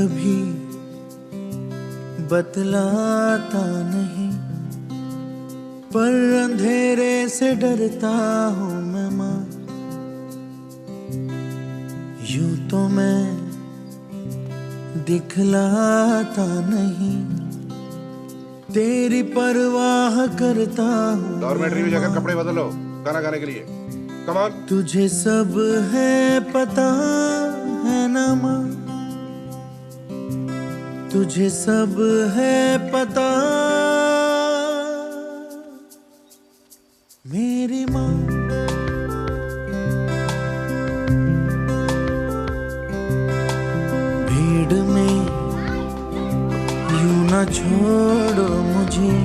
कभी बतलाता नहीं, पर अंधेरे से डरता हूँ मैं माँ। यूं तो मैं दिखलाता नहीं, तेरी परवाह करता हूँ। डॉर्मेट्री में जाकर कपड़े बदलो खाना खाने के लिए। Come on. तुझे सब है पता है ना माँ, तुझे सब है पता मेरी माँ। भीड़ में यूं ना छोड़ो मुझे,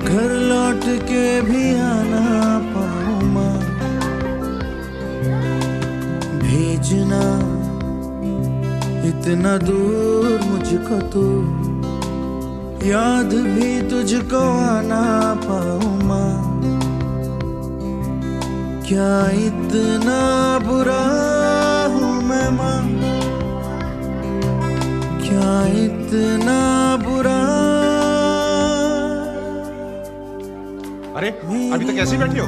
घर लौट के भी आना पाऊँ माँ। भेजना इतना दूर मुझको तो, याद भी तुझको आना पाऊँ माँ। क्या इतना बुरा हूँ मैं माँ, क्या इतना बुरा। अरे अभी तक ऐसे ही बैठी हो,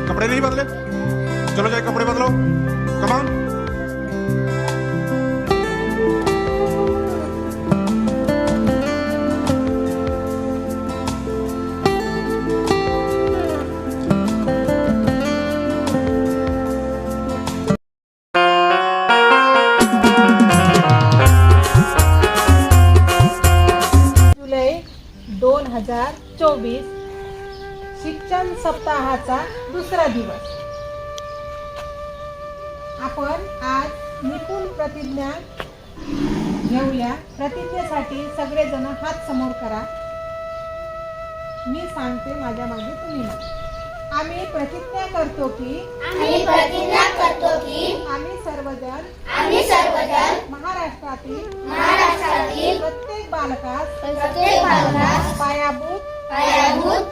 कपड़े नहीं बदले? चलो जाए कपड़े बदलो। Come on. जुलै 2024 शिक्षण सप्ताहाचा दुसरा दिवस। आपण आज निपुण प्रतिज्ञा घेऊया। प्रतिज्ञेसाठी सगळेजण हात समोर करा। मी सांगते, माझ्या मागे तुम्ही म्हणा। आम्ही प्रतिज्ञा करतो की आम्ही सर्वजण महाराष्ट्रातील प्रत्येक बालकास पायाभूत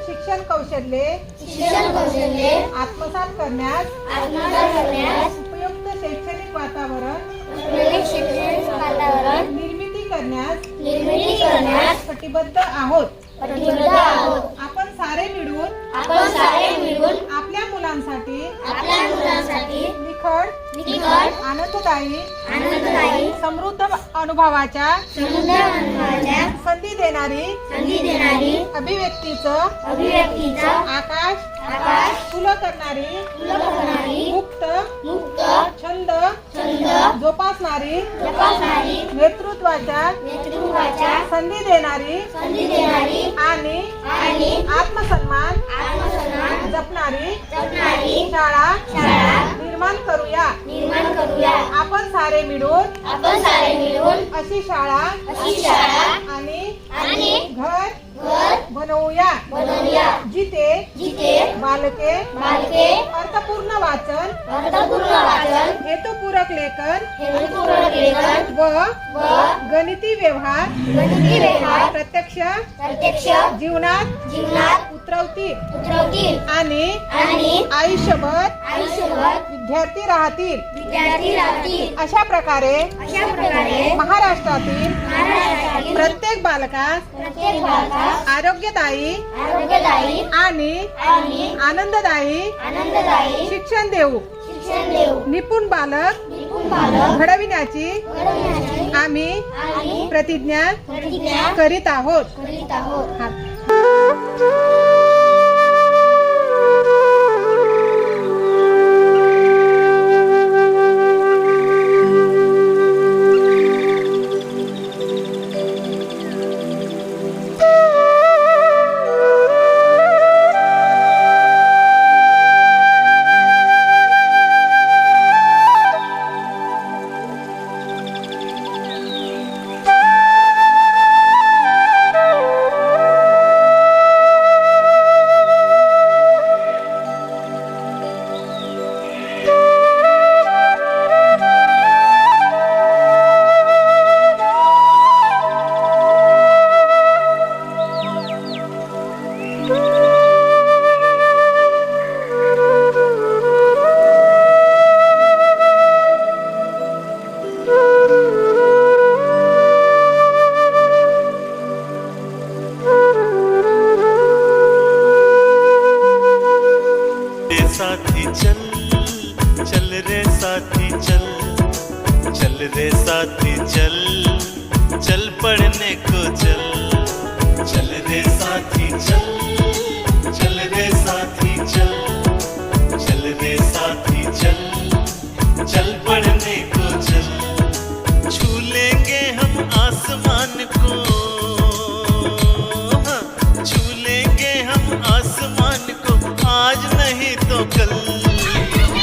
शिक्षण कौशल्ये आत्मसात करण्यास उपयुक्त शैक्षणिक वातावरण निर्मिती करण्यास कटिबद्ध आहोत। आपण सारे मिळून आपल्या मुलांसाठी निखळ आनंददायी समृद्ध अनुभवाच्या संधी देणारी अभिव्यक्तीचं आकाश खुलं करणारी मुक्त छंद जोपासणारी नेतृत्वाच्या संधी देणारी आणि आत्मसन्मान जपणारी शाळा निर्माण करूया। आपण सारे मिळून अशी शाळा आणि घर बनवूया जिथे बालके अर्थपूर्ण वाचन हेतुपूरक लेखन व गणिती व्यवहार प्रत्यक्ष जीवनात उतरवतील आणि आयुष्यभर विद्यार्थी राहतील। अशा प्रकारे महाराष्ट्रातील प्रत्येक बालकास आरोग्यदायी आणि आनंददायी शिक्षण देऊ। निपुण बालक घडविण्याची आम्ही प्रतिज्ञा करीत आहोत। चल चल रे साथी चल चल रे साथी चल चल पढ़ने को चल चल रे साथी चल चल रे साथी चल चल रे साथी चल चल पढ़ने को चल छू लेंगे हम आसमान को हाँ, छू लेंगे हम आसमान को आज नहीं तो कल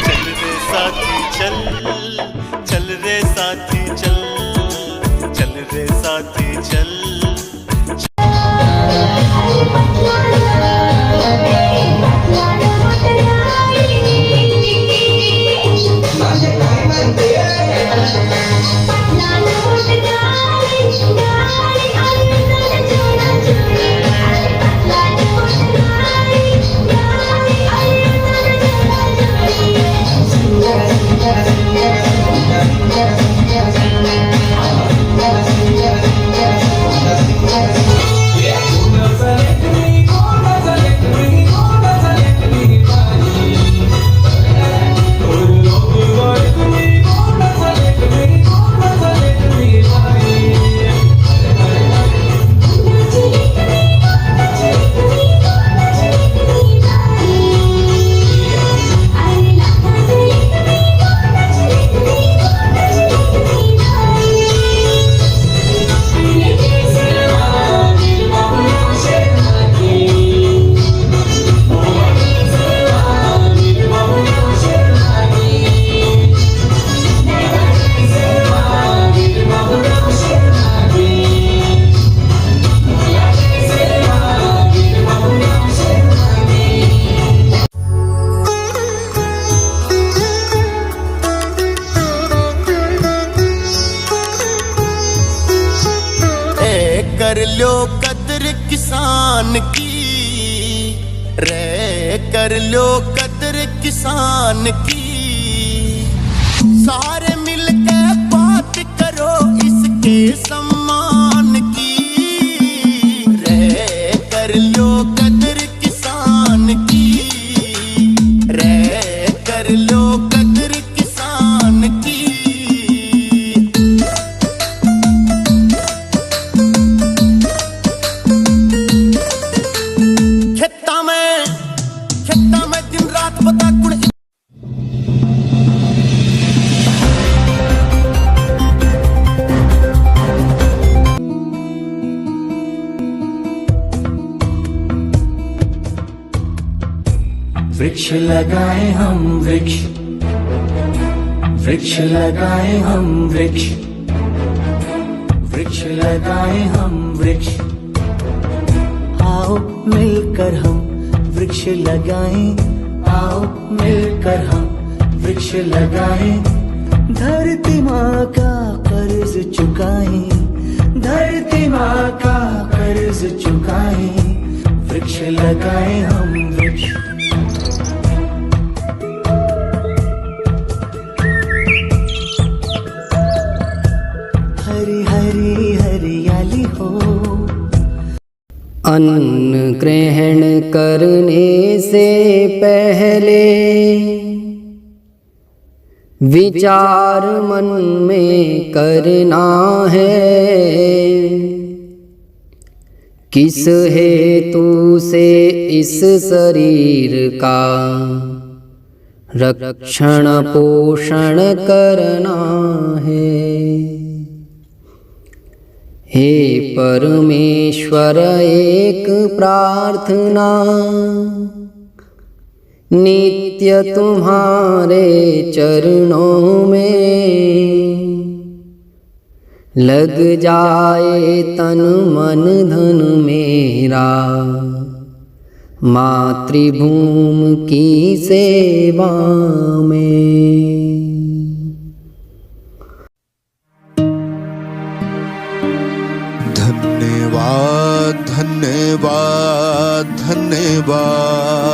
चल रे साथी चल चल रे साथी चल चल रे साथी चल कर लो कदर किसान की रे कर लो कदर किसान की सारे मिलके बात करो इसके सम्मान की रे कर लो कदर किसान की रे कर लो कदर किसान की खेता में दिन रात बता कुण वृक्ष लगाए हम वृक्ष वृक्ष लगाए हम वृक्ष वृक्ष लगाए हम वृक्ष आओ मिलकर हम वृक्ष लगाएं आओ मिलकर हम वृक्ष लगाएं धरती माँ का कर्ज चुकाएं धरती माँ का कर्ज चुकाएं वृक्ष लगाएं हम वृक्ष हरी हरी हरियाली हो अन्न ग्रहण करने से पहले विचार मन में करना है किस हेतु से इस शरीर का रक्षण पोषण करना है। हे परमेश्वर एक प्रार्थना नित्य तुम्हारे चरणों में लग जाए तन मन धन मेरा मातृभूमि की सेवा में। धन्यवाद धन्यवाद धन्यवाद।